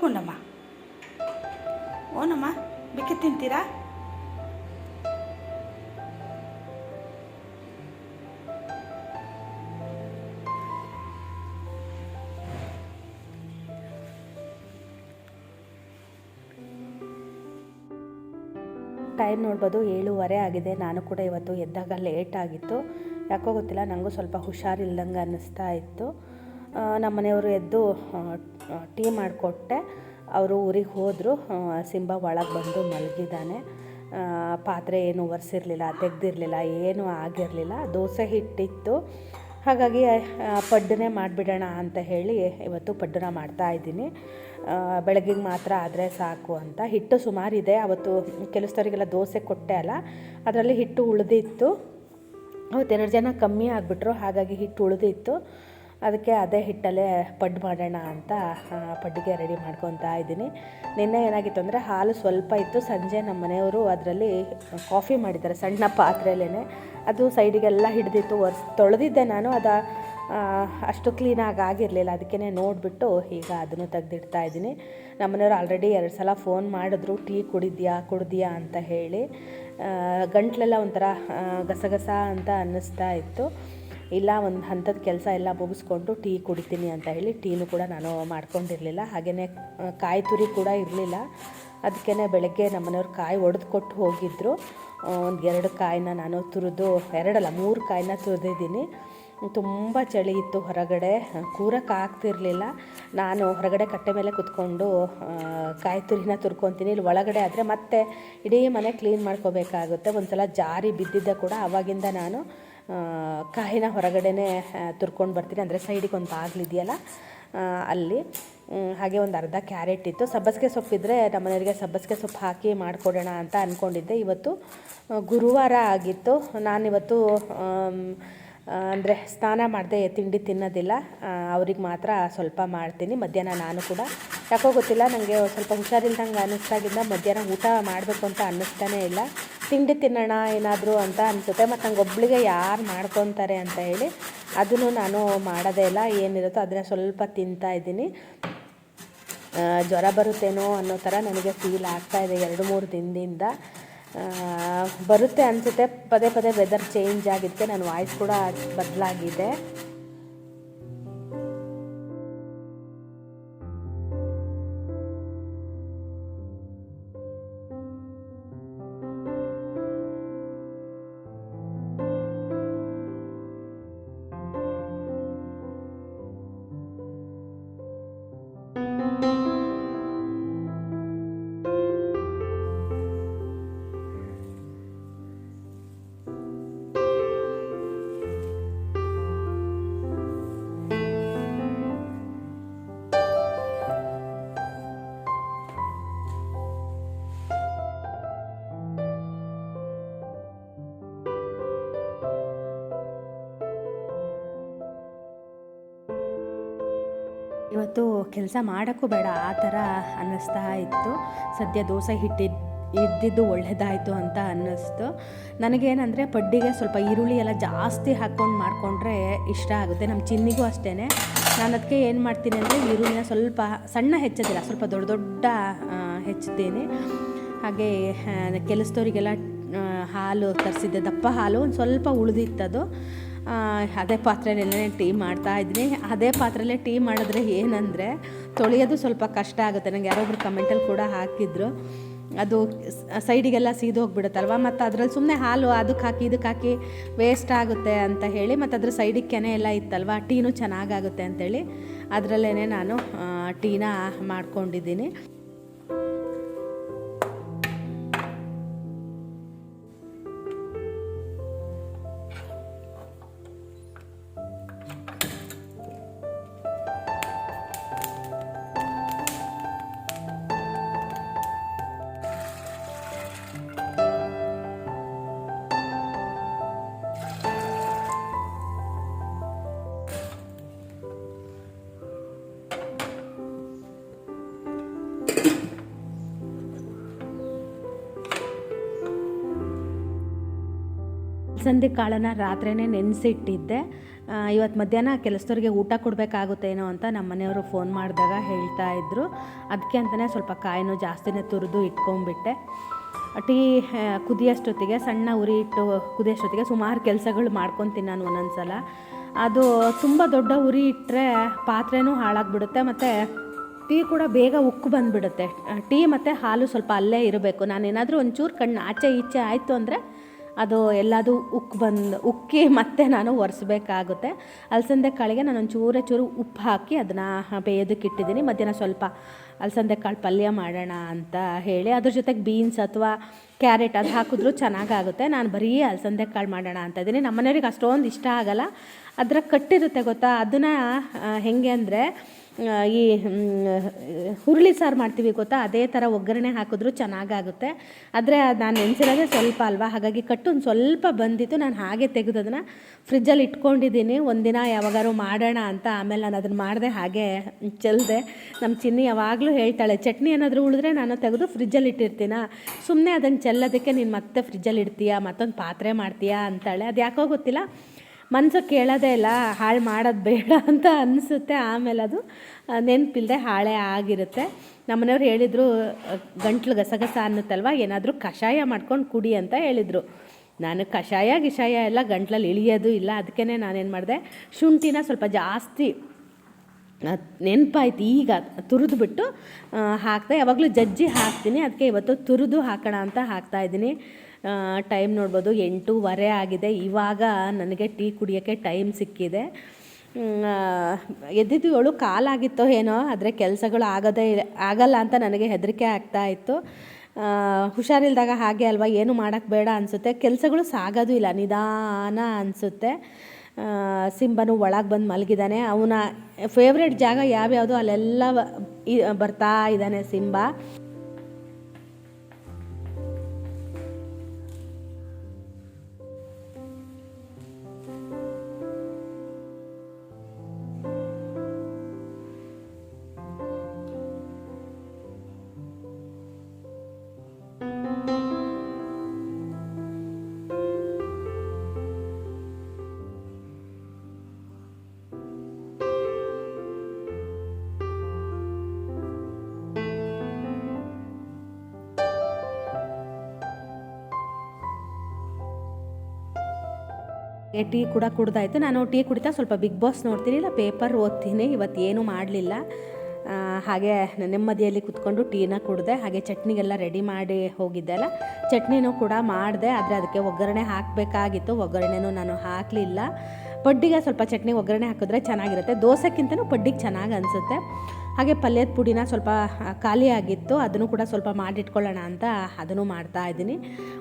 ಗುಂಡಮ್ಮ. ಓನಮ್ಮ, ಬಿಕ್ಕಿ ತಿಂತೀರಾ? ಟೈಮ್ ನೋಡ್ಬೋದು 7:15 ಆಗಿದೆ. ನಾನು ಕೂಡ ಇವತ್ತು ಎದ್ದಾಗ ಲೇಟ್ ಆಗಿತ್ತು. ಯಾಕೋ ಗೊತ್ತಿಲ್ಲ, ನನಗೂ ಸ್ವಲ್ಪ ಹುಷಾರಿಲ್ದಂಗೆ ಅನ್ನಿಸ್ತಾ ಇತ್ತು. ನಮ್ಮ ಮನೆಯವರು ಎದ್ದು ಟೀ ಮಾಡಿಕೊಟ್ಟೆ. ಅವರು ಊರಿಗೆ ಹೋದರು. ಸಿಂಬ ಒಳಗೆ ಬಂದು ಮಲಗಿದ್ದಾನೆ. ಪಾತ್ರೆ ಏನು ಒರೆಸಿರಲಿಲ್ಲ, ತೆಗೆದಿರಲಿಲ್ಲ, ಏನೂ ಆಗಿರಲಿಲ್ಲ. ದೋಸೆ ಹಿಟ್ಟಿತ್ತು, ಹಾಗಾಗಿ ಪಡ್ಡನ್ನೇ ಮಾಡಿಬಿಡೋಣ ಅಂತ ಹೇಳಿ ಇವತ್ತು ಪಡ್ಡನ್ನ ಮಾಡ್ತಾಯಿದ್ದೀನಿ. ಬೆಳಗ್ಗೆಗೆ ಮಾತ್ರ ಆದರೆ ಸಾಕು ಅಂತ. ಹಿಟ್ಟು ಸುಮಾರಿದೆ. ಅವತ್ತು ಕೆಲಸದವರಿಗೆಲ್ಲ ದೋಸೆ ಕೊಟ್ಟೆ ಅಲ್ಲ, ಅದರಲ್ಲಿ ಹಿಟ್ಟು ಉಳಿದಿತ್ತು. ಅವತ್ತು 2 ಜನ ಕಮ್ಮಿ ಆಗಿಬಿಟ್ರು, ಹಾಗಾಗಿ ಹಿಟ್ಟು ಉಳಿದಿತ್ತು. ಅದಕ್ಕೆ ಅದೇ ಹಿಟ್ಟಲ್ಲೇ ಪಡ್ಡು ಮಾಡೋಣ ಅಂತ ಪಡ್ಡಿಗೆ ರೆಡಿ ಮಾಡ್ಕೊತಾ ಇದ್ದೀನಿ. ನಿನ್ನೆ ಏನಾಗಿತ್ತು ಅಂದರೆ ಹಾಲು ಸ್ವಲ್ಪ ಇತ್ತು. ಸಂಜೆ ನಮ್ಮ ಮನೆಯವರು ಅದರಲ್ಲಿ ಕಾಫಿ ಮಾಡಿದ್ದಾರೆ ಸಣ್ಣ ಪಾತ್ರೆಯಲ್ಲೇ. ಅದು ಸೈಡಿಗೆಲ್ಲ ಹಿಡಿದಿತ್ತು. ತೊಳೆದಿದ್ದೆ ನಾನು. ಅಷ್ಟು ಕ್ಲೀನಾಗಿ ಆಗಿರಲಿಲ್ಲ. ಅದಕ್ಕೇ ನೋಡಿಬಿಟ್ಟು ಈಗ ಅದನ್ನು ತೆಗೆದಿಡ್ತಾ ಇದ್ದೀನಿ. ನಮ್ಮನೆಯವರು ಆಲ್ರೆಡಿ 2 ಸಲ ಫೋನ್ ಮಾಡಿದ್ರು, ಟೀ ಕುಡಿದ್ಯಾ ಅಂತ ಹೇಳಿ. ಗಂಟ್ಲೆಲ್ಲ ಒಂಥರ ಗಸಗಸ ಅಂತ ಅನ್ನಿಸ್ತಾ ಇತ್ತು. ಇಲ್ಲ, ಒಂದು ಹಂತದ ಕೆಲಸ ಎಲ್ಲ ಮುಗಿಸ್ಕೊಂಡು ಟೀ ಕುಡಿತೀನಿ ಅಂತ ಹೇಳಿ ಟೀನು ಕೂಡ ನಾನು ಮಾಡ್ಕೊಂಡಿರಲಿಲ್ಲ. ಹಾಗೆಯೇ ಕಾಯಿ ತುರಿ ಕೂಡ ಇರಲಿಲ್ಲ. ಅದಕ್ಕೇ ಬೆಳಗ್ಗೆ ನಮ್ಮನೆಯವ್ರು ಕಾಯಿ ಒಡೆದು ಕೊಟ್ಟು ಹೋಗಿದ್ದರು. ಒಂದು 2 ಕಾಯಿನ ನಾನು ತುರಿದು, 2 ಅಲ್ಲ 3 ಕಾಯಿನ ತುರಿದಿದ್ದೀನಿ. ತುಂಬ ಚಳಿ ಇತ್ತು ಹೊರಗಡೆ, ಕೂರಕ್ಕಾಗ್ತಿರ್ಲಿಲ್ಲ. ನಾನು ಹೊರಗಡೆ ಕಟ್ಟೆ ಮೇಲೆ ಕುತ್ಕೊಂಡು ಕಾಯಿ ತುರಿನ ತುರ್ಕೊತೀನಿ. ಇಲ್ಲಿ ಒಳಗಡೆ ಆದರೆ ಮತ್ತೆ ಇಡೀ ಮನೆ ಕ್ಲೀನ್ ಮಾಡ್ಕೋಬೇಕಾಗುತ್ತೆ. ಒಂದು ಸಲ ಜಾರಿ ಬಿದ್ದಿದ್ದೆ ಕೂಡ. ಆವಾಗಿಂದ ನಾನು ಕಾಯಿನ ಹೊರಗಡೆನೇ ತುರ್ಕೊಂಡು ಬರ್ತೀನಿ. ಅಂದರೆ ಸೈಡಿಗೆ ಒಂದು ಬಾಗಿಲಿದೆಯಲ್ಲ ಅಲ್ಲಿ. ಹಾಗೆ ಒಂದು ಅರ್ಧ ಕ್ಯಾರೆಟ್ ಇತ್ತು. ಸಬ್ಬಸಿಗೆ ಸೊಪ್ಪಿದ್ರೆ ನಮ್ಮನೆಯವರಿಗೆ ಸಬ್ಬಸಿಗೆ ಸೊಪ್ಪು ಹಾಕಿ ಮಾಡಿಕೊಡೋಣ ಅಂತ ಅಂದ್ಕೊಂಡಿದ್ದೆ. ಇವತ್ತು ಗುರುವಾರ ಆಗಿತ್ತು. ನಾನಿವತ್ತು ಅಂದರೆ ಸ್ನಾನ ಮಾಡದೆ ತಿಂಡಿ ತಿನ್ನೋದಿಲ್ಲ. ಅವ್ರಿಗೆ ಮಾತ್ರ ಸ್ವಲ್ಪ ಮಾಡ್ತೀನಿ. ಮಧ್ಯಾಹ್ನ ನಾನು ಕೂಡ ಯಾಕೋ ಗೊತ್ತಿಲ್ಲ, ನನಗೆ ಸ್ವಲ್ಪ ಹುಷಾರಿಲ್ದಂಗೆ ಅನ್ನಿಸ್ದಾಗಿಂದ ಮಧ್ಯಾಹ್ನ ಊಟ ಮಾಡಬೇಕು ಅಂತ ಅನ್ನಿಸ್ತಾನೇ ಇಲ್ಲ. ತಿಂಡಿ ತಿನ್ನೋಣ ಏನಾದರೂ ಅಂತ ಅನಿಸುತ್ತೆ. ಮತ್ತು ನಂಗೆ ಒಬ್ಬಳಿಗೆ ಯಾರು ಮಾಡ್ಕೊತಾರೆ ಅಂತ ಹೇಳಿ ಅದನ್ನು ನಾನು ಮಾಡೋದೇ ಇಲ್ಲ. ಏನಿರುತ್ತೋ ಅದನ್ನು ಸ್ವಲ್ಪ ತಿಂತಾಯಿದ್ದೀನಿ. ಜ್ವರ ಬರುತ್ತೇನೋ ಅನ್ನೋ ಥರ ನನಗೆ ಫೀಲ್ ಆಗ್ತಾಯಿದೆ 2-3 ದಿನದಿಂದ. ಬರುತ್ತೆ ಅನಿಸುತ್ತೆ. ಪದೇ ಪದೇ ವೆದರ್ ಚೇಂಜ್ ಆಗಿದ್ದಕ್ಕೆ ನನ್ನ ವಾಯ್ಸ್ ಕೂಡ ಬದಲಾಗಿದೆ. ಇವತ್ತು ಕೆಲಸ ಮಾಡೋಕ್ಕೂ ಬೇಡ ಆ ಥರ ಅನ್ನಿಸ್ತಾ ಇತ್ತು. ಸದ್ಯ ದೋಸೆ ಇದ್ದಿದ್ದು ಒಳ್ಳೆಯದಾಯಿತು ಅಂತ ಅನ್ನಿಸ್ತು. ನನಗೇನಂದರೆ ಪಡ್ಡಿಗೆ ಸ್ವಲ್ಪ ಈರುಳ್ಳಿ ಎಲ್ಲ ಜಾಸ್ತಿ ಹಾಕ್ಕೊಂಡು ಮಾಡಿಕೊಂಡ್ರೆ ಇಷ್ಟ ಆಗುತ್ತೆ. ನಮ್ಮ ಚಿನ್ನಿಗೂ ಅಷ್ಟೇ. ನಾನು ಅದಕ್ಕೆ ಏನು ಮಾಡ್ತೀನಿ ಅಂದರೆ ಈರುಳ್ಳಿನ ಸ್ವಲ್ಪ ಸಣ್ಣ ಹೆಚ್ಚೋದಿಲ್ಲ, ಸ್ವಲ್ಪ ದೊಡ್ಡ ಹೆಚ್ಚುತ್ತೀನಿ. ಹಾಗೆ ಕೆಲಸದವರಿಗೆಲ್ಲ ಹಾಲು ತರಿಸಿದ್ದೆ, ದಪ್ಪ ಹಾಲು ಒಂದು ಸ್ವಲ್ಪ ಉಳಿದಿತ್ತದು. ಅದೇ ಪಾತ್ರೆಯಲ್ಲೇ ಟೀ ಮಾಡ್ತಾಯಿದ್ದೀನಿ. ಅದೇ ಪಾತ್ರೆಯಲ್ಲೇ ಟೀ ಮಾಡಿದ್ರೆ ಏನಂದರೆ ತೊಳೆಯೋದು ಸ್ವಲ್ಪ ಕಷ್ಟ ಆಗುತ್ತೆ. ನನಗೆ ಯಾರೊಬ್ರು ಕಮೆಂಟಲ್ಲಿ ಕೂಡ ಹಾಕಿದ್ರು, ಅದು ಸೈಡಿಗೆಲ್ಲ ಸೀದು ಹೋಗ್ಬಿಡುತ್ತಲ್ವ, ಮತ್ತು ಅದರಲ್ಲಿ ಸುಮ್ಮನೆ ಹಾಲು ಅದಕ್ಕೆ ಹಾಕಿ ಇದಕ್ಕೆ ಹಾಕಿ ವೇಸ್ಟ್ ಆಗುತ್ತೆ ಅಂತ ಹೇಳಿ, ಮತ್ತು ಅದ್ರ ಸೈಡಿಗೆ ಕೆನೆ ಎಲ್ಲ ಇತ್ತಲ್ವ, ಟೀನೂ ಚೆನ್ನಾಗಾಗುತ್ತೆ ಅಂಥೇಳಿ ಅದರಲ್ಲೇ ನಾನು ಟೀನ ಮಾಡ್ಕೊಂಡಿದ್ದೀನಿ. ಅಲಸಂದೆ ಕಾಳನ್ನು ರಾತ್ರಿಯೇ ನೆನೆಸಿಟ್ಟಿದ್ದೆ. ಇವತ್ತು ಮಧ್ಯಾಹ್ನ ಕೆಲಸದವ್ರಿಗೆ ಊಟ ಕೊಡಬೇಕಾಗುತ್ತೇನೋ ಅಂತ ನಮ್ಮ ಮನೆಯವರು ಫೋನ್ ಮಾಡಿದಾಗ ಹೇಳ್ತಾ ಇದ್ದರು. ಅದಕ್ಕೆ ಅಂತಲೇ ಸ್ವಲ್ಪ ಕಾಯಿನೂ ಜಾಸ್ತಿನೇ ತುರಿದು ಇಟ್ಕೊಂಡ್ಬಿಟ್ಟೆ. ಟೀ ಕುದಿಯೋಷ್ಟೊತ್ತಿಗೆ ಸಣ್ಣ ಉರಿ ಇಟ್ಟು ಕುದಿಯೋಷ್ಟೊತ್ತಿಗೆ ಸುಮಾರು ಕೆಲಸಗಳು ಮಾಡ್ಕೊತೀನಿ ನಾನು ಒಂದೊಂದು ಸಲ. ಅದು ತುಂಬ ದೊಡ್ಡ ಉರಿ ಇಟ್ಟರೆ ಪಾತ್ರೆನೂ ಹಾಳಾಗಿಬಿಡುತ್ತೆ, ಮತ್ತು ಟೀ ಕೂಡ ಬೇಗ ಉಕ್ಕು ಬಂದುಬಿಡುತ್ತೆ. ಟೀ ಮತ್ತು ಹಾಲು ಸ್ವಲ್ಪ ಅಲ್ಲೇ ಇರಬೇಕು. ನಾನೇನಾದರೂ ಒಂಚೂರು ಕಣ್ಣು ಆಚೆ ಈಚೆ ಆಯಿತು ಅಂದರೆ ಅದು ಎಲ್ಲದೂ ಉಕ್ಕಿ ಮತ್ತೆ ನಾನು ಒರೆಸ್ಬೇಕಾಗುತ್ತೆ. ಅಲಸಂದೆ ಕಾಳಿಗೆ ನಾನು ಚೂರು ಉಪ್ಪು ಹಾಕಿ ಅದನ್ನು ಬೇಯೋದಕ್ಕೆ ಇಟ್ಟಿದ್ದೀನಿ. ಮಧ್ಯಾಹ್ನ ಸ್ವಲ್ಪ ಅಲಸಂದೆ ಕಾಳು ಪಲ್ಯ ಮಾಡೋಣ ಅಂತ ಹೇಳಿ ಅದ್ರ ಜೊತೆಗೆ ಬೀನ್ಸ್ ಅಥವಾ ಕ್ಯಾರೆಟ್ ಅದು ಹಾಕಿದ್ರೂ ಚೆನ್ನಾಗಾಗುತ್ತೆ. ನಾನು ಬರೀ ಅಲಸಂದೆ ಕಾಳು ಮಾಡೋಣ ಅಂತ ಇದ್ದೀನಿ. ನಮ್ಮ ಮನೆಯವ್ರಿಗೆ ಅಷ್ಟೊಂದು ಇಷ್ಟ ಆಗೋಲ್ಲ. ಅದರ ಕಟ್ಟಿರುತ್ತೆ ಗೊತ್ತಾ, ಅದನ್ನು ಹೇಗೆ ಅಂದರೆ ಈ ಹುರುಳಿ ಸಾರು ಮಾಡ್ತೀವಿ ಗೊತ್ತಾ, ಅದೇ ಥರ ಒಗ್ಗರಣೆ ಹಾಕಿದ್ರೂ ಚೆನ್ನಾಗಾಗುತ್ತೆ. ಆದರೆ ನಾನು ನೆನೆಸಿರೋದೇ ಸ್ವಲ್ಪ ಅಲ್ವಾ, ಹಾಗಾಗಿ ಕಟ್ಟು ಒಂದು ಸ್ವಲ್ಪ ಬಂದಿತ್ತು. ನಾನು ಹಾಗೆ ತೆಗೆದು ಅದನ್ನು ಫ್ರಿಜ್ಜಲ್ಲಿ ಇಟ್ಕೊಂಡಿದ್ದೀನಿ, ಒಂದಿನ ಯಾವಾಗಾರು ಮಾಡೋಣ ಅಂತ. ಆಮೇಲೆ ನಾನು ಅದನ್ನು ಮಾಡಿದೆ, ಹಾಗೆ ಚೆಲ್ಲಿದೆ. ನಮ್ಮ ಚಿನ್ನಿ ಯಾವಾಗಲೂ ಹೇಳ್ತಾಳೆ, ಚಟ್ನಿ ಏನಾದರೂ ಉಳಿದ್ರೆ ನಾನು ತೆಗೆದು ಫ್ರಿಜ್ಜಲ್ಲಿ ಇಟ್ಟಿರ್ತೀನ, ಸುಮ್ಮನೆ ಅದನ್ನು ಚೆಲ್ಲೋದಕ್ಕೆ ನೀನು ಮತ್ತೆ ಫ್ರಿಜ್ಜಲ್ಲಿ ಇಡ್ತೀಯಾ, ಮತ್ತೊಂದು ಪಾತ್ರೆ ಮಾಡ್ತೀಯಾ ಅಂತಾಳೆ. ಅದು ಯಾಕೋ ಗೊತ್ತಿಲ್ಲ, ಮನಸ್ಸು ಕೇಳೋದೇ ಇಲ್ಲ, ಹಾಳು ಮಾಡೋದು ಬೇಡ ಅಂತ ಅನಿಸುತ್ತೆ. ಆಮೇಲೆ ಅದು ನೆನಪಿಲ್ಲದೆ ಹಾಳೇ ಆಗಿರುತ್ತೆ. ನಮ್ಮನೆಯವ್ರು ಹೇಳಿದರು, ಗಂಟ್ಲು ಗಸಗಸ ಅನ್ನುತ್ತಲ್ವ, ಏನಾದರೂ ಕಷಾಯ ಮಾಡ್ಕೊಂಡು ಕುಡಿ ಅಂತ ಹೇಳಿದರು. ನಾನು ಕಷಾಯ ಎಲ್ಲ ಗಂಟ್ಲಲ್ಲಿ ಇಳಿಯೋದು ಇಲ್ಲ. ಅದಕ್ಕೇ ನಾನೇನು ಮಾಡಿದೆ, ಶುಂಠಿನ ಸ್ವಲ್ಪ ಜಾಸ್ತಿ ನೆನಪಾಯ್ತು ಈಗ ತುರಿದ್ಬಿಟ್ಟು ಹಾಕ್ದೆ. ಯಾವಾಗಲೂ ಜಜ್ಜಿ ಹಾಕ್ತೀನಿ, ಅದಕ್ಕೆ ಇವತ್ತು ತುರಿದು ಹಾಕೋಣ ಅಂತ ಹಾಕ್ತಾಯಿದ್ದೀನಿ. ಟೈಮ್ ನೋಡ್ಬೋದು 8:15 ಆಗಿದೆ. ಇವಾಗ ನನಗೆ ಟೀ ಕುಡಿಯೋಕ್ಕೆ ಟೈಮ್ ಸಿಕ್ಕಿದೆ. ಎದ್ದಿದ್ದು 7 ಕಾಲಾಗಿತ್ತೋ ಏನೋ, ಆದರೆ ಕೆಲಸಗಳು ಆಗಲ್ಲ ಅಂತ ನನಗೆ ಹೆದರಿಕೆ ಆಗ್ತಾಯಿತ್ತು. ಹುಷಾರಿಲ್ದಾಗ ಹಾಗೆ ಅಲ್ವಾ, ಏನು ಮಾಡೋಕ್ಕೆ ಬೇಡ ಅನಿಸುತ್ತೆ, ಕೆಲಸಗಳು ಸಾಗೋದು ಇಲ್ಲ, ನಿಧಾನ ಅನಿಸುತ್ತೆ. ಸಿಂಬನು ಒಳಗೆ ಬಂದು ಮಲಗಿದ್ದಾನೆ. ಅವನ ಫೇವ್ರೆಟ್ ಜಾಗ ಯಾವ್ಯಾವುದು ಅಲ್ಲೆಲ್ಲ ಬರ್ತಾ ಇದ್ದಾನೆ ಸಿಂಬ. ಟೀ ಕೂಡ ಕುಡ್ದಾಯಿತು. ನಾನು ಟೀ ಕುಡಿತಾ ಸ್ವಲ್ಪ ಬಿಗ್ ಬಾಸ್ ನೋಡ್ತೀನಿ, ಇಲ್ಲ ಪೇಪರ್ ಓದ್ತೀನಿ. ಇವತ್ತು ಏನೂ ಮಾಡಲಿಲ್ಲ, ಹಾಗೆ ನೆಮ್ಮದಿಯಲ್ಲಿ ಕುತ್ಕೊಂಡು ಟೀನ ಕುಡಿದೆ. ಹಾಗೆ ಚಟ್ನಿಗೆಲ್ಲ ರೆಡಿ ಮಾಡಿ ಹೋಗಿದ್ದೆ ಅಲ್ಲ, ಚಟ್ನಿನೂ ಕೂಡ ಮಾಡಿದೆ. ಆದರೆ ಅದಕ್ಕೆ ಒಗ್ಗರಣೆ ಹಾಕಬೇಕಾಗಿತ್ತು, ಒಗ್ಗರಣೆನೂ ನಾನು ಹಾಕಲಿಲ್ಲ. ಪಡ್ಡಿಗೆ ಸ್ವಲ್ಪ ಚಟ್ನಿ ಒಗ್ಗರಣೆ ಹಾಕಿದ್ರೆ ಚೆನ್ನಾಗಿರುತ್ತೆ, ದೋಸೆಕ್ಕಿಂತನೂ ಪಡ್ಡಿಗೆ ಚೆನ್ನಾಗಿ ಅನಿಸುತ್ತೆ. ಹಾಗೆ ಪಲ್ಯದ ಪುಡಿನ ಸ್ವಲ್ಪ ಖಾಲಿ ಆಗಿತ್ತು, ಅದನ್ನು ಕೂಡ ಸ್ವಲ್ಪ ಮಾಡಿಟ್ಕೊಳ್ಳೋಣ ಅಂತ ಅದನ್ನು ಮಾಡ್ತಾಯಿದ್ದೀನಿ.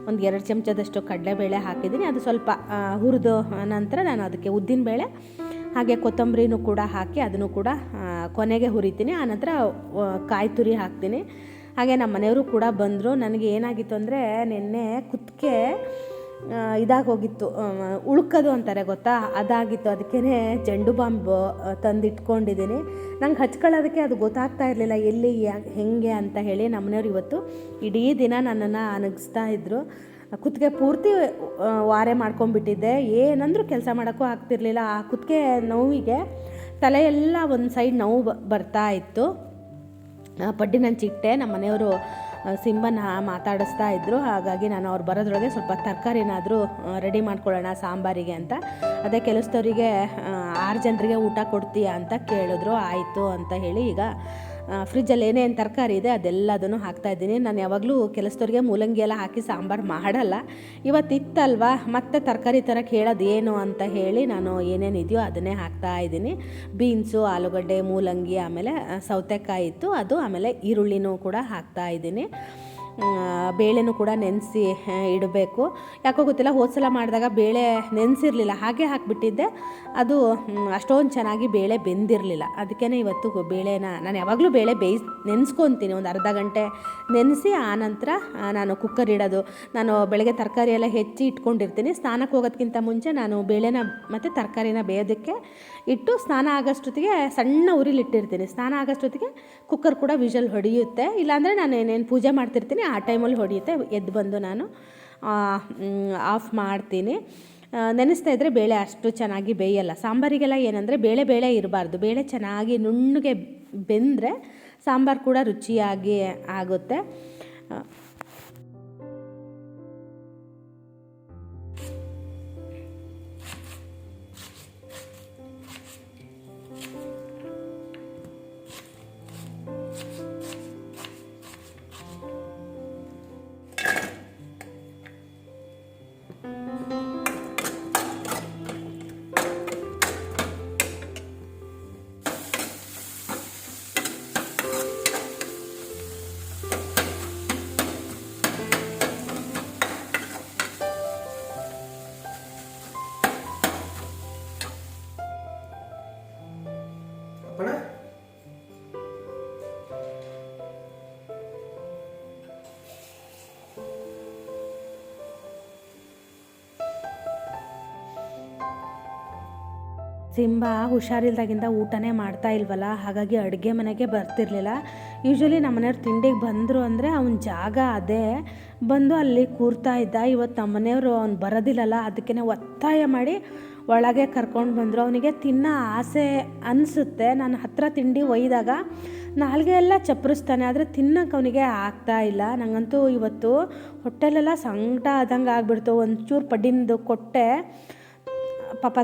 ಒಂದು 2 ಚಮಚದಷ್ಟು ಕಡಲೆಬೇಳೆ ಹಾಕಿದ್ದೀನಿ. ಅದು ಸ್ವಲ್ಪ ಹುರಿದು ನಂತರ ನಾನು ಅದಕ್ಕೆ ಉದ್ದಿನಬೇಳೆ ಹಾಗೆ ಕೊತ್ತಂಬರಿನೂ ಕೂಡ ಹಾಕಿ ಅದನ್ನು ಕೂಡ ಕೊನೆಗೆ ಹುರಿತೀನಿ. ಆನಂತರ ಕಾಯಿ ತುರಿ ಹಾಕ್ತೀನಿ. ಹಾಗೆ ನಮ್ಮ ಮನೆಯವರು ಕೂಡ ಬಂದರು. ನನಗೆ ಏನಾಗಿತ್ತು ಅಂದರೆ, ನಿನ್ನೆ ಕುತ್ತಿಗೆ ಇದಾಗಿ ಹೋಗಿತ್ತು, ಉಳ್ಕೋದು ಅಂತಾರೆ ಗೊತ್ತಾ, ಅದಾಗಿತ್ತು. ಅದಕ್ಕೇ ಜಂಡು ಬಾಂಬ್ ತಂದಿಟ್ಕೊಂಡಿದ್ದೀನಿ. ನಂಗೆ ಹಚ್ಕೊಳ್ಳೋದಕ್ಕೆ ಅದು ಗೊತ್ತಾಗ್ತಾ ಇರಲಿಲ್ಲ ಎಲ್ಲಿ ಹೆಂಗೆ ಅಂತ ಹೇಳಿ. ನಮ್ಮನೆಯವ್ರು ಇವತ್ತು ಇಡೀ ದಿನ ನನ್ನನ್ನು ಅನಗಿಸ್ತಾ ಇದ್ದರು. ಕುತ್ತಿಗೆ ಪೂರ್ತಿ ವಾರೆ ಮಾಡ್ಕೊಂಡ್ಬಿಟ್ಟಿದ್ದೆ, ಏನಂದ್ರೂ ಕೆಲಸ ಮಾಡೋಕ್ಕೂ ಆಗ್ತಿರ್ಲಿಲ್ಲ. ಆ ಕುತ್ತಿಗೆ ನೋವಿಗೆ ತಲೆಯೆಲ್ಲ ಒಂದು ಸೈಡ್ ನೋವು ಬರ್ತಾ ಇತ್ತು. ಪಡ್ಡಿನ ಚಿಟ್ಟೆ ನಮ್ಮ ಮನೆಯವರು ಸಿಂಬನ ಮಾತಾಡಿಸ್ತಾ ಇದ್ದರು. ಹಾಗಾಗಿ ನಾನು ಅವ್ರು ಬರೋದ್ರೊಳಗೆ ಸ್ವಲ್ಪ ತರಕಾರಿನಾದರೂ ರೆಡಿ ಮಾಡ್ಕೊಳ್ಳೋಣ ಸಾಂಬಾರಿಗೆ ಅಂತ. ಅದೇ ಕೆಲಸದವರಿಗೆ 6 ಜನರಿಗೆ ಊಟ ಕೊಡ್ತೀಯಾ ಅಂತ ಕೇಳಿದ್ರು. ಆಯಿತು ಅಂತ ಹೇಳಿ ಈಗ ಫ್ರಿಜ್ಜಲ್ಲಿ ಏನೇನು ತರಕಾರಿ ಇದೆ ಅದೆಲ್ಲದನ್ನು ಹಾಕ್ತಾಯಿದ್ದೀನಿ. ನಾನು ಯಾವಾಗಲೂ ಕೆಲಸದವ್ರಿಗೆ ಮೂಲಂಗಿ ಎಲ್ಲ ಹಾಕಿ ಸಾಂಬಾರು ಮಾಡಲ್ಲ. ಇವತ್ತಿತ್ತಲ್ವ, ಮತ್ತೆ ತರಕಾರಿ ತರಕ್ಕೆ ಹೇಳೋದು ಏನು ಅಂತ ಹೇಳಿ ನಾನು ಏನೇನಿದೆಯೋ ಅದನ್ನೇ ಹಾಕ್ತಾಯಿದ್ದೀನಿ. ಬೀನ್ಸು, ಆಲೂಗಡ್ಡೆ, ಮೂಲಂಗಿ, ಆಮೇಲೆ ಸೌತೆಕಾಯಿ ಇತ್ತು ಅದು, ಆಮೇಲೆ ಈರುಳ್ಳಿನೂ ಕೂಡ ಹಾಕ್ತಾಯಿದ್ದೀನಿ. ಬೇಳೆನೂ ಕೂಡ ನೆನೆಸಿ ಇಡಬೇಕು. ಯಾಕೋ ಗೊತ್ತಿಲ್ಲ, ಹೋದ್ಸಲ ಮಾಡಿದಾಗ ಬೇಳೆ ನೆನೆಸಿರಲಿಲ್ಲ, ಹಾಗೆ ಹಾಕಿಬಿಟ್ಟಿದ್ದೆ. ಅದು ಅಷ್ಟೊಂದು ಚೆನ್ನಾಗಿ ಬೇಳೆ ಬೆಂದಿರಲಿಲ್ಲ. ಅದಕ್ಕೇ ಇವತ್ತು ಬೇಳೆನ ನಾನು ಯಾವಾಗಲೂ ಬೇಳೆ ನೆನೆಸ್ಕೊತೀನಿ, ಒಂದು ಅರ್ಧ ಗಂಟೆ ನೆನೆಸಿ ಆನಂತರ ನಾನು ಕುಕ್ಕರ್ ಇಡೋದು. ನಾನು ಬೆಳಗ್ಗೆ ತರಕಾರಿ ಎಲ್ಲ ಹೆಚ್ಚಿ ಇಟ್ಕೊಂಡಿರ್ತೀನಿ. ಸ್ನಾನಕ್ಕೆ ಹೋಗೋದಕ್ಕಿಂತ ಮುಂಚೆ ನಾನು ಬೇಳೆನ ಮತ್ತು ತರಕಾರಿನ ಬೇಯೋದಕ್ಕೆ ಇಟ್ಟು ಸ್ನಾನ ಆಗೋಷ್ಟೊತ್ತಿಗೆ ಸಣ್ಣ ಉರಿಲಿಟ್ಟಿರ್ತೀನಿ. ಸ್ನಾನ ಆಗೋಷ್ಟೊತ್ತಿಗೆ ಕುಕ್ಕರ್ ಕೂಡ ವಿಷಲ್ ಹೊಡೆಯುತ್ತೆ. ಇಲ್ಲಾಂದರೆ ನಾನು ಏನೇನು ಪೂಜೆ ಮಾಡ್ತಿರ್ತೀನಿ ಆ ಟೈಮಲ್ಲಿ ಹೊಡೆಯುತ್ತೆ. ಎದ್ದು ಬಂದು ನಾನು ಆಫ್ ಮಾಡ್ತೀನಿ. ನೆನೆಸ್ತಾ ಇದ್ದರೆ ಬೇಳೆ ಅಷ್ಟು ಚೆನ್ನಾಗಿ ಬೇಯಲ್ಲ. ಸಾಂಬಾರಿಗೆಲ್ಲ ಏನಂದರೆ ಬೇಳೆ ಇರಬಾರ್ದು, ಬೇಳೆ ಚೆನ್ನಾಗಿ ನುಣ್ಣಗೆ ಬೆಂದರೆ ಸಾಂಬಾರು ಕೂಡ ರುಚಿಯಾಗಿ ಆಗುತ್ತೆ. ಸಿಂಬಾ ಹುಷಾರಿಲ್ದಾಗಿಂದ ಊಟನೇ ಮಾಡ್ತಾ ಇಲ್ವಲ್ಲ, ಹಾಗಾಗಿ ಅಡುಗೆ ಮನೆಗೆ ಬರ್ತಿರ್ಲಿಲ್ಲ. ಯೂಶ್ವಲಿ ನಮ್ಮನೆಯವ್ರು ತಿಂಡಿಗೆ ಬಂದರು ಅಂದರೆ ಅವನ ಜಾಗ ಅದೇ, ಬಂದು ಅಲ್ಲಿ ಕೂರ್ತಾ ಇದ್ದ. ಇವತ್ತು ನಮ್ಮನೆಯವರು ಅವ್ನು ಬರೋದಿಲ್ಲಲ್ಲ, ಅದಕ್ಕೆ ಒತ್ತಾಯ ಮಾಡಿ ಒಳಗೆ ಕರ್ಕೊಂಡು ಬಂದರು. ಅವನಿಗೆ ತಿನ್ನೋ ಆಸೆ ಅನಿಸುತ್ತೆ. ನಾನು ಹತ್ತಿರ ತಿಂಡಿ ಒಯ್ದಾಗ ನಾಲ್ಗೆ ಎಲ್ಲ ಚಪ್ಪರಿಸ್ತಾನೆ, ಆದರೆ ತಿನ್ನೋಕೆ ಅವನಿಗೆ ಆಗ್ತಾ ಇಲ್ಲ. ನನಗಂತೂ ಇವತ್ತು ಹೊಟ್ಟೆಲೆಲ್ಲ ಸಂಕಟ ಆದಂಗೆ ಆಗಿಬಿಡ್ತು. ಒಂಚೂರು ಪಡ್ಡಿಂದು ಕೊಟ್ಟೆ, ಪಾಪ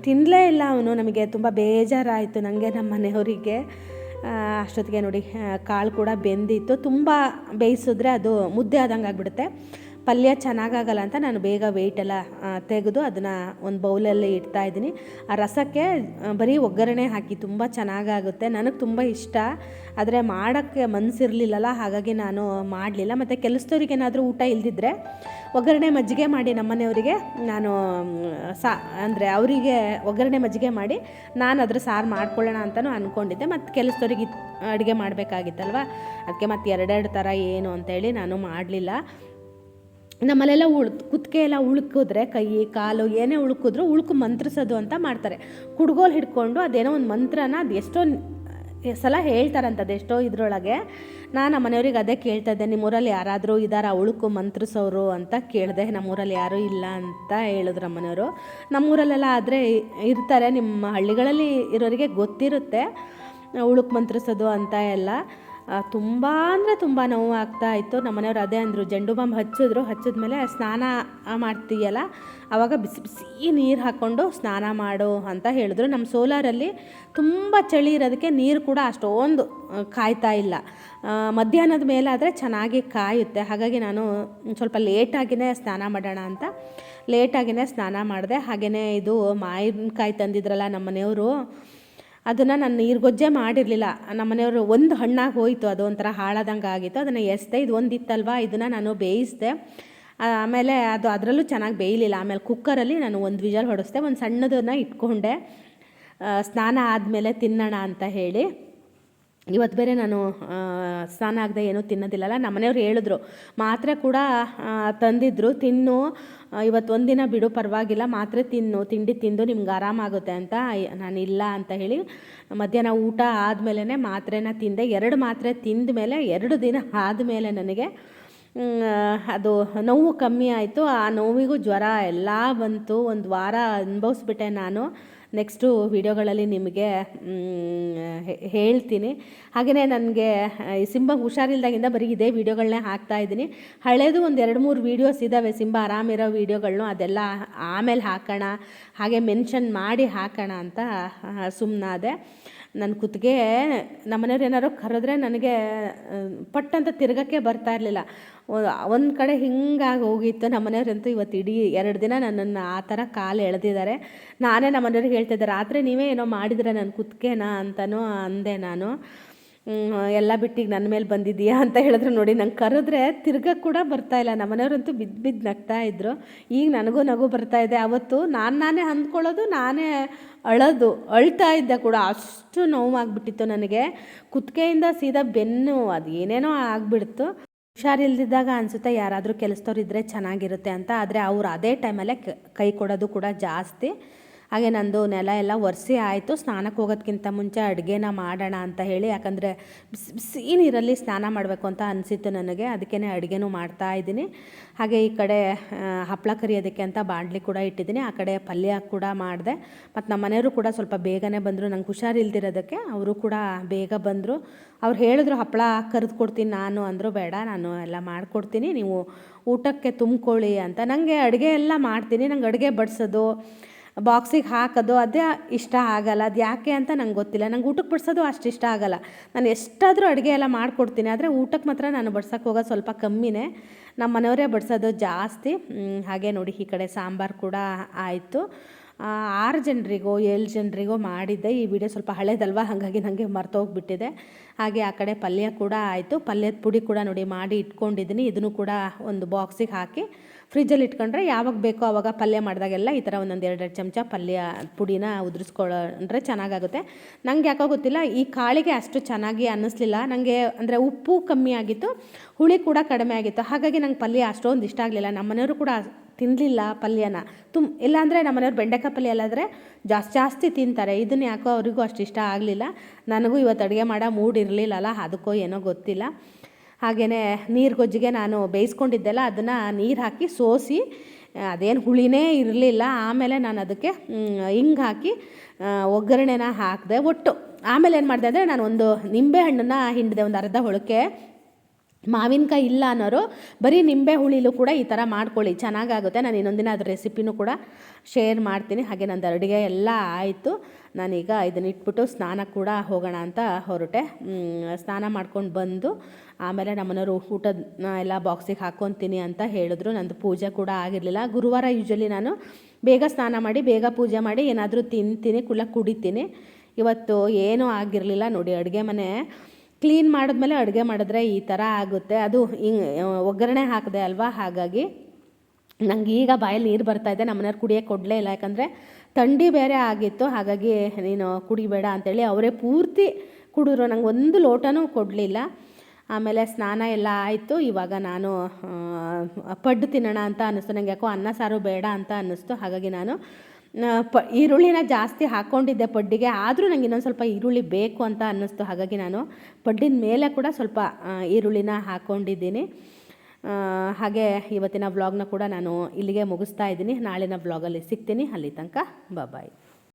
ತಿನ್ನಲೇ ಇಲ್ಲ ಅವನು. ನಮಗೆ ತುಂಬ ಬೇಜಾರಾಯಿತು ನನಗೆ, ನಮ್ಮ ಮನೆಯವರಿಗೆ. ಅಷ್ಟೊತ್ತಿಗೆ ನೋಡಿ ಕಾಳು ಕೂಡ ಬೆಂದಿತ್ತು. ತುಂಬ ಬೇಯಿಸಿದ್ರೆ ಅದು ಮುದ್ದೆ ಆದಂಗೆ ಆಗಿಬಿಡುತ್ತೆ, ಪಲ್ಯ ಚೆನ್ನಾಗಾಗಲ್ಲ ಅಂತ ನಾನು ಬೇಗ ವೆಯ್ಟೆಲ್ಲ ತೆಗೆದು ಅದನ್ನು ಒಂದು ಬೌಲಲ್ಲಿ ಇಡ್ತಾಯಿದ್ದೀನಿ. ಆ ರಸಕ್ಕೆ ಬರೀ ಒಗ್ಗರಣೆ ಹಾಕಿ ತುಂಬ ಚೆನ್ನಾಗಾಗುತ್ತೆ. ನನಗೆ ತುಂಬ ಇಷ್ಟ, ಆದರೆ ಮಾಡೋಕ್ಕೆ ಮನಸ್ಸಿರಲಿಲ್ಲಲ್ಲ, ಹಾಗಾಗಿ ನಾನು ಮಾಡಲಿಲ್ಲ. ಮತ್ತು ಕೆಲಸದವ್ರಿಗೇನಾದರೂ ಊಟ ಇಲ್ದಿದ್ರೆ ಒಗ್ಗರಣೆ ಮಜ್ಜಿಗೆ ಮಾಡಿ ನಮ್ಮನೆಯವರಿಗೆ ನಾನು ಅಂದರೆ ಅವರಿಗೆ ಒಗ್ಗರಣೆ ಮಜ್ಜಿಗೆ ಮಾಡಿ ನಾನು ಅದ್ರ ಸಾರು ಮಾಡ್ಕೊಳ್ಳೋಣ ಅಂತಲೂ ಅಂದ್ಕೊಂಡಿದ್ದೆ. ಮತ್ತು ಕೆಲಸದವ್ರಿಗೆ ಅಡುಗೆ ಮಾಡಬೇಕಾಗಿತ್ತಲ್ವ, ಅದಕ್ಕೆ ಮತ್ತು ಎರಡೆರಡು ಥರ ಏನು ಅಂತೇಳಿ ನಾನು ಮಾಡಲಿಲ್ಲ. ನಮ್ಮಲ್ಲೆಲ್ಲ ಕುತ್ತಿಗೆ ಎಲ್ಲ ಉಳ್ಕಿದ್ರೆ, ಕೈ ಕಾಲು ಏನೇ ಉಳ್ಕಿದ್ರು ಉಳ್ಕು ಮಂತ್ರಿಸೋದು ಅಂತ ಮಾಡ್ತಾರೆ. ಕುಡ್ಗೋಲು ಹಿಡ್ಕೊಂಡು ಅದೇನೋ ಒಂದು ಮಂತ್ರನ ಅದು ಎಷ್ಟೋ ಸಲ ಹೇಳ್ತಾರಂಥದ್ದು ಎಷ್ಟೋ ಇದರೊಳಗೆ. ನಾನು ನಮ್ಮ ಮನೆಯವ್ರಿಗೆ ಅದೇ ಕೇಳ್ತಾ ಇದ್ದೆ, ನಿಮ್ಮೂರಲ್ಲಿ ಯಾರಾದರೂ ಇದ್ದಾರಾ ಉಳುಕು ಮಂತ್ರಿಸೋರು ಅಂತ ಕೇಳಿದೆ. ನಮ್ಮೂರಲ್ಲಿ ಯಾರೂ ಇಲ್ಲ ಅಂತ ಹೇಳಿದ್ರು ನಮ್ಮನೆಯವರು. ನಮ್ಮೂರಲ್ಲೆಲ್ಲ ಆದರೆ ಇರ್ತಾರೆ, ನಿಮ್ಮ ಹಳ್ಳಿಗಳಲ್ಲಿ ಇರೋರಿಗೆ ಗೊತ್ತಿರುತ್ತೆ ಉಳುಕು ಮಂತ್ರಿಸೋದು ಅಂತ ಎಲ್ಲ. ತುಂಬ ಅಂದರೆ ತುಂಬ ನೋವು ಆಗ್ತಾಯಿತ್ತು. ನಮ್ಮನೆಯವ್ರು ಅದೇ ಅಂದರು, ಜಂಡು ಬಾಂಬ್ ಹಚ್ಚಿದ್ಮೇಲೆ ಸ್ನಾನ ಮಾಡ್ತೀಯಲ್ಲ ಆವಾಗ ಬಿಸಿ ಬಿಸಿ ನೀರು ಹಾಕ್ಕೊಂಡು ಸ್ನಾನ ಮಾಡು ಅಂತ ಹೇಳಿದ್ರು. ನಮ್ಮ ಸೋಲಾರಲ್ಲಿ ತುಂಬ ಚಳಿ ಇರೋದಕ್ಕೆ ನೀರು ಕೂಡ ಅಷ್ಟೊಂದು ಕಾಯ್ತಾ ಇಲ್ಲ. ಮಧ್ಯಾಹ್ನದ ಮೇಲಾದರೆ ಚೆನ್ನಾಗಿ ಕಾಯುತ್ತೆ. ಹಾಗಾಗಿ ನಾನು ಸ್ವಲ್ಪ ಲೇಟಾಗಿಯೇ ಸ್ನಾನ ಮಾಡೋಣ ಅಂತ ಲೇಟಾಗಿಯೇ ಸ್ನಾನ ಮಾಡಿದೆ. ಹಾಗೆಯೇ ಇದು ಮಾವಿನಕಾಯಿ ತಂದಿದ್ರಲ್ಲ ನಮ್ಮ ಮನೆಯವರು, ಅದನ್ನು ನಾನು ನೀರುಗೊಜ್ಜೆ ಮಾಡಿರಲಿಲ್ಲ. ನಮ್ಮ ಮನೆಯವರು ಒಂದು ಹಣ್ಣಾಗಿ ಹೋಯಿತು, ಅದು ಒಂಥರ ಹಾಳಾದಂಗೆ ಆಗಿತ್ತು. ಅದನ್ನು ಎಸ್ದೆ. ಇದು ಒಂದಿತ್ತಲ್ವ, ಇದನ್ನು ನಾನು ಬೇಯಿಸಿದೆ. ಆಮೇಲೆ ಅದು ಅದರಲ್ಲೂ ಚೆನ್ನಾಗಿ ಬೇಯಲಿಲ್ಲ. ಆಮೇಲೆ ಕುಕ್ಕರಲ್ಲಿ ನಾನು ಒಂದು ವಿಜಲ್ ಹೊಡೆಸ್ದೆ, ಒಂದು ಸಣ್ಣದನ್ನು ಇಟ್ಕೊಂಡೆ ಸ್ನಾನ ಆದಮೇಲೆ ತಿನ್ನೋಣ ಅಂತ ಹೇಳಿ. ಇವತ್ತು ಬೇರೆ ನಾನು ಸ್ನಾನ ಆಗದೆ ಏನೂ ತಿನ್ನೋದಿಲ್ಲಲ್ಲ. ನಮ್ಮನೆಯವ್ರು ಹೇಳಿದ್ರು, ಮಾತ್ರೆ ಕೂಡ ತಂದಿದ್ರು, ತಿನ್ನು ಇವತ್ತು ಒಂದಿನ ಬಿಡು ಪರವಾಗಿಲ್ಲ, ಮಾತ್ರೆ ತಿನ್ನು, ತಿಂಡಿ ತಿಂದು ನಿಮ್ಗೆ ಆರಾಮಾಗುತ್ತೆ ಅಂತ. ನಾನು ಇಲ್ಲ ಅಂತ ಹೇಳಿ ಮಧ್ಯಾಹ್ನ ಊಟ ಆದಮೇಲೆ ಮಾತ್ರೆನ ತಿಂದೆ. 2 ಮಾತ್ರೆ ತಿಂದ ಮೇಲೆ 2 ದಿನ ಆದಮೇಲೆ ನನಗೆ ಅದು ನೋವು ಕಮ್ಮಿ ಆಯಿತು. ಆ ನೋವಿಗೂ ಜ್ವರ ಎಲ್ಲ ಬಂತು. ಒಂದು ವಾರ ಅನುಭವಿಸ್ಬಿಟ್ಟೆ ನಾನು. ನೆಕ್ಸ್ಟು ವೀಡಿಯೋಗಳಲ್ಲಿ ನಿಮಗೆ ಹೇಳ್ತೀನಿ. ಹಾಗೆಯೇ ನನಗೆ ಸಿಂಬ ಹುಷಾರಿಲ್ದಾಗಿಂದ ಬರೀ ಇದೇ ವೀಡಿಯೋಗಳನ್ನೇ ಹಾಕ್ತಾಯಿದ್ದೀನಿ. ಹಳೇದು ಒಂದು 2-3 ವೀಡಿಯೋಸ್ ಇದ್ದಾವೆ ಸಿಂಬ ಆರಾಮಿರೋ ವೀಡಿಯೋಗಳನ್ನೂ, ಅದೆಲ್ಲ ಆಮೇಲೆ ಹಾಕೋಣ, ಹಾಗೆ ಮೆನ್ಷನ್ ಮಾಡಿ ಹಾಕೋಣ ಅಂತ ಸುಮ್ಮನಾದೆ. ನನ್ನ ಕುತ್ತಿಗೆ ನಮ್ಮನೆಯವ್ರು ಏನಾದ್ರು ಕರೆದ್ರೆ ನನಗೆ ಪಟ್ಟಂತ ತಿರ್ಗೋಕ್ಕೆ ಬರ್ತಾ ಇರಲಿಲ್ಲ. ಒಂದು ಕಡೆ ಹಿಂಗಾಗಿ ಹೋಗಿತ್ತು. ನಮ್ಮನೆಯವ್ರಂತೂ ಇವತ್ತು ಇಡೀ 2 ದಿನ ನನ್ನನ್ನು ಆ ಥರ ಕಾಲು ಎಳೆದಿದ್ದಾರೆ. ನಾನೇ ನಮ್ಮನೆಯವ್ರಿಗೆ ಹೇಳ್ತಿದ್ದೆ, ರಾತ್ರಿ ನೀವೇ ಏನೋ ಮಾಡಿದ್ರೆ ನನ್ನ ಕುತ್ತಿಗೆನಾ ಅಂತಲೂ ಅಂದೆ ನಾನು. ಎಲ್ಲ ಬಿಟ್ಟಿಗೆ ನನ್ನ ಮೇಲೆ ಬಂದಿದ್ದೀಯಾ ಅಂತ ಹೇಳಿದ್ರು. ನೋಡಿ, ನಂಗೆ ಕರೆದ್ರೆ ತಿರ್ಗಕ್ಕೆ ಕೂಡ ಬರ್ತಾಯಿಲ್ಲ. ನಮ್ಮನೆಯವ್ರಂತೂ ಬಿದ್ದು ನಗ್ತಾಯಿದ್ರು. ಈಗ ನನಗೂ ನಗು ಬರ್ತಾಯಿದೆ. ಅವತ್ತು ನಾನೇ ಅಂದ್ಕೊಳ್ಳೋದು, ನಾನೇ ಅಳ್ತಾ ಇದ್ದೆ ಕೂಡ. ಅಷ್ಟು ನೋವಾಗಿಬಿಟ್ಟಿತ್ತು ನನಗೆ. ಕುತ್ತಿಗೆಯಿಂದ ಸೀದಾ ಬೆನ್ನು ಅದು ಏನೇನೋ ಆಗಿಬಿಡ್ತು. ಹುಷಾರಿಲ್ದಿದ್ದಾಗ ಅನಿಸುತ್ತೆ ಯಾರಾದರೂ ಕೆಲಸದವ್ರು ಇದ್ದರೆ ಚೆನ್ನಾಗಿರುತ್ತೆ ಅಂತ. ಆದರೆ ಅವ್ರು ಅದೇ ಟೈಮಲ್ಲೇ ಕೈ ಕೊಡೋದು ಕೂಡ ಜಾಸ್ತಿ. ಹಾಗೆ ನಂದು ನೆಲ ಎಲ್ಲ ಒರೆಸಿ ಆಯಿತು. ಸ್ನಾನಕ್ಕೆ ಹೋಗೋದಕ್ಕಿಂತ ಮುಂಚೆ ಅಡುಗೆನ ಮಾಡೋಣ ಅಂತ ಹೇಳಿ, ಯಾಕಂದರೆ ಬಿಸಿ ನೀರಲ್ಲಿ ಸ್ನಾನ ಮಾಡಬೇಕು ಅಂತ ಅನಿಸಿತ್ತು ನನಗೆ, ಅದಕ್ಕೇ ಅಡುಗೆನೂ ಮಾಡ್ತಾಯಿದ್ದೀನಿ. ಹಾಗೆ ಈ ಕಡೆ ಹಪ್ಪಳ ಕರಿಯೋದಕ್ಕೆ ಅಂತ ಬಾಣಲಿ ಕೂಡ ಇಟ್ಟಿದ್ದೀನಿ. ಆ ಕಡೆ ಪಲ್ಯ ಕೂಡ ಮಾಡಿದೆ. ಮತ್ತು ನಮ್ಮ ಮನೆಯವರು ಕೂಡ ಸ್ವಲ್ಪ ಬೇಗನೆ ಬಂದರು. ನಂಗೆ ಹುಷಾರಿಲ್ದಿರೋದಕ್ಕೆ ಅವರು ಕೂಡ ಬೇಗ ಬಂದರು. ಅವ್ರು ಹೇಳಿದ್ರು ಹಪ್ಪಳ ಕರೆದು ಕೊಡ್ತೀನಿ ನಾನು ಅಂದರು. ಬೇಡ, ನಾನು ಎಲ್ಲ ಮಾಡಿಕೊಡ್ತೀನಿ, ನೀವು ಊಟಕ್ಕೆ ತುಂಬ್ಕೊಳ್ಳಿ ಅಂತ. ನನಗೆ ಅಡುಗೆ ಎಲ್ಲ ಮಾಡ್ತೀನಿ. ನಂಗೆ ಅಡುಗೆ ಬಡಿಸೋದು, ಬಾಕ್ಸಿಗೆ ಹಾಕೋದು ಅದೇ ಇಷ್ಟ ಆಗಲ್ಲ. ಅದು ಯಾಕೆ ಅಂತ ನಂಗೆ ಗೊತ್ತಿಲ್ಲ. ನಂಗೆ ಊಟಕ್ಕೆ ಬಡಿಸೋದು ಅಷ್ಟು ಇಷ್ಟ ಆಗಲ್ಲ. ನಾನು ಎಷ್ಟಾದರೂ ಅಡುಗೆ ಎಲ್ಲ ಮಾಡಿಕೊಡ್ತೀನಿ, ಆದರೆ ಊಟಕ್ಕೆ ಮಾತ್ರ ನಾನು ಬಡ್ಸೋಕ್ಕೆ ಹೋಗೋದು ಸ್ವಲ್ಪ ಕಮ್ಮಿನೇ. ನಮ್ಮ ಮನೆಯವರೇ ಬಡಿಸೋದು ಜಾಸ್ತಿ. ಹಾಗೆ ನೋಡಿ, ಈ ಕಡೆ ಸಾಂಬಾರು ಕೂಡ ಆಯಿತು. 6 ಜನರಿಗೋ 7 ಜನರಿಗೋ ಮಾಡಿದ್ದೆ. ಈ ವಿಡಿಯೋ ಸ್ವಲ್ಪ ಹಳೇದಲ್ವ, ಹಾಗಾಗಿ ನನಗೆ ಮರ್ತೋಗ್ಬಿಟ್ಟಿದೆ. ಹಾಗೆ ಆ ಕಡೆ ಪಲ್ಯ ಕೂಡ ಆಯಿತು. ಪಲ್ಯದ ಪುಡಿ ಕೂಡ ನೋಡಿ ಮಾಡಿ ಇಟ್ಕೊಂಡಿದ್ದೀನಿ. ಇದನ್ನು ಕೂಡ ಒಂದು ಬಾಕ್ಸಿಗೆ ಹಾಕಿ ಫ್ರಿಜ್ಜಲ್ಲಿ ಇಟ್ಕೊಂಡ್ರೆ ಯಾವಾಗ ಬೇಕೋ ಆವಾಗ ಪಲ್ಯ ಮಾಡಿದಾಗೆಲ್ಲ ಈ ಥರ ಒಂದೊಂದು 2 ಚಮಚ ಪಲ್ಯ ಪುಡಿನ ಉದುರಿಸ್ಕೊಂಡ್ರೆ ಚೆನ್ನಾಗಾಗುತ್ತೆ. ನಂಗೆ ಯಾಕೋ ಗೊತ್ತಿಲ್ಲ, ಈ ಕಾಳಿಗೆ ಅಷ್ಟು ಚೆನ್ನಾಗಿ ಅನ್ನಿಸ್ಲಿಲ್ಲ ನನಗೆ. ಅಂದರೆ ಉಪ್ಪು ಕಮ್ಮಿ ಆಗಿತ್ತು, ಹುಳಿ ಕೂಡ ಕಡಿಮೆ ಆಗಿತ್ತು. ಹಾಗಾಗಿ ನಂಗೆ ಪಲ್ಯ ಅಷ್ಟೊಂದು ಇಷ್ಟ ಆಗಲಿಲ್ಲ. ನಮ್ಮ ಮನೆಯವರು ಕೂಡ ತಿನ್ನಲಿಲ್ಲ ಪಲ್ಯನ. ಇಲ್ಲಾಂದರೆ ನಮ್ಮ ಮನೆಯವ್ರು ಬೆಂಡೆಕಾಯಿ ಪಲ್ಯ ಎಲ್ಲಾದರೆ ಜಾಸ್ತಿ ತಿಂತಾರೆ. ಇದನ್ನು ಯಾಕೋ ಅವರಿಗೂ ಅಷ್ಟು ಇಷ್ಟ ಆಗಲಿಲ್ಲ. ನನಗೂ ಇವತ್ತು ಅಡುಗೆ ಮಾಡೋ ಮೂಡ್ ಇರಲಿಲ್ಲಲ್ಲ, ಅದಕ್ಕೋ ಏನೋ ಗೊತ್ತಿಲ್ಲ. ಹಾಗೆಯೇ ನೀರು ಗೊಜ್ಜಿಗೆ ನಾನು ಬೇಯಿಸ್ಕೊಂಡಿದ್ದೆಲ್ಲ ಅದನ್ನು ನೀರು ಹಾಕಿ ಸೋಸಿ, ಅದೇನು ಹುಳಿನೇ ಇರಲಿಲ್ಲ. ಆಮೇಲೆ ನಾನು ಅದಕ್ಕೆ ಹಿಂಗೆ ಹಾಕಿ ಒಗ್ಗರಣೆನ ಹಾಕಿದೆ ಒಟ್ಟು. ಆಮೇಲೆ ಏನು ಮಾಡಿದೆ ಅಂದರೆ, ನಾನು ಒಂದು ನಿಂಬೆ ಹಣ್ಣನ್ನು ಹಿಂಡಿದೆ, ಒಂದು ಅರ್ಧ ಹೊಳಕೆ. ಮಾವಿನಕಾಯಿ ಇಲ್ಲ ಅನ್ನೋರು ಬರೀ ನಿಂಬೆ ಹುಳಿಲೂ ಕೂಡ ಈ ಥರ ಮಾಡ್ಕೊಳ್ಳಿ, ಚೆನ್ನಾಗಾಗುತ್ತೆ. ನಾನು ಇನ್ನೊಂದಿನ ಅದ್ರ ರೆಸಿಪಿನೂ ಕೂಡ ಶೇರ್ ಮಾಡ್ತೀನಿ. ಹಾಗೆ ನಂದು ಅಡುಗೆ ಎಲ್ಲ ಆಯಿತು. ನಾನೀಗ ಇದನ್ನ ಇಟ್ಬಿಟ್ಟು ಸ್ನಾನ ಕೂಡ ಹೋಗೋಣ ಅಂತ ಹೊರಟೆ. ಸ್ನಾನ ಮಾಡ್ಕೊಂಡು ಬಂದು ಆಮೇಲೆ ನಮ್ಮನೆಯವರು ಊಟದ ಎಲ್ಲ ಬಾಕ್ಸಿಗೆ ಹಾಕ್ಕೊತೀನಿ ಅಂತ ಹೇಳಿದ್ರು. ನಂದು ಪೂಜೆ ಕೂಡ ಆಗಿರಲಿಲ್ಲ. ಗುರುವಾರ ಯೂಶ್ವಲಿ ನಾನು ಬೇಗ ಸ್ನಾನ ಮಾಡಿ ಬೇಗ ಪೂಜೆ ಮಾಡಿ ಏನಾದರೂ ತಿಂತೀನಿ, ಕುಡಿತೀನಿ. ಇವತ್ತು ಏನೂ ಆಗಿರಲಿಲ್ಲ. ನೋಡಿ, ಅಡುಗೆ ಮನೆ ಕ್ಲೀನ್ ಮಾಡಿದ್ಮೇಲೆ ಅಡುಗೆ ಮಾಡಿದ್ರೆ ಈ ಥರ ಆಗುತ್ತೆ. ಅದು ಹಿಂಗೆ ಒಗ್ಗರಣೆ ಹಾಕಿದೆ ಅಲ್ವಾ, ಹಾಗಾಗಿ ನಂಗೆ ಈಗ ಬಾಯಲ್ಲಿ ನೀರು ಬರ್ತಾಯಿದೆ. ನಮ್ಮ ಮನೆಯವ್ರು ಕುಡಿಯೋಕ್ಕೆ ಕೊಡಲೇ ಇಲ್ಲ, ಯಾಕಂದರೆ ಥಂಡಿ ಬೇರೆ ಆಗಿತ್ತು. ಹಾಗಾಗಿ ನೀನು ಕುಡಿಬೇಡ ಅಂತೇಳಿ ಅವರೇ ಪೂರ್ತಿ ಕುಡಿದ್ರು. ನಂಗೆ ಒಂದು ಲೋಟನೂ ಕೊಡಲಿಲ್ಲ. ಆಮೇಲೆ ಸ್ನಾನ ಎಲ್ಲ ಆಯಿತು. ಇವಾಗ ನಾನು ಪಡ್ಡು ತಿನ್ನೋಣ ಅಂತ ಅನ್ನಿಸ್ತು. ನನಗೆ ಯಾಕೋ ಅನ್ನ ಸಾರು ಬೇಡ ಅಂತ ಅನ್ನಿಸ್ತು. ಹಾಗಾಗಿ ನಾನು ಈರುಳ್ಳಿನ ಜಾಸ್ತಿ ಹಾಕ್ಕೊಂಡಿದ್ದೆ ಪಡ್ಡಿಗೆ, ಆದರೂ ನನಗೆ ಇನ್ನೊಂದು ಸ್ವಲ್ಪ ಈರುಳ್ಳಿ ಬೇಕು ಅಂತ ಅನ್ನಿಸ್ತು. ಹಾಗಾಗಿ ನಾನು ಪಡ್ಡಿನ ಮೇಲೆ ಕೂಡ ಸ್ವಲ್ಪ ಈರುಳ್ಳಿನ ಹಾಕ್ಕೊಂಡಿದ್ದೀನಿ. ಹಾಗೆ ಇವತ್ತಿನ ವ್ಲಾಗ್ನ ಕೂಡ ನಾನು ಇಲ್ಲಿಗೆ ಮುಗಿಸ್ತಾ ಇದ್ದೀನಿ. ನಾಳಿನ ವ್ಲಾಗಲ್ಲಿ ಸಿಗ್ತೀನಿ. ಅಲ್ಲಿ ತನಕ ಬಾಯ್.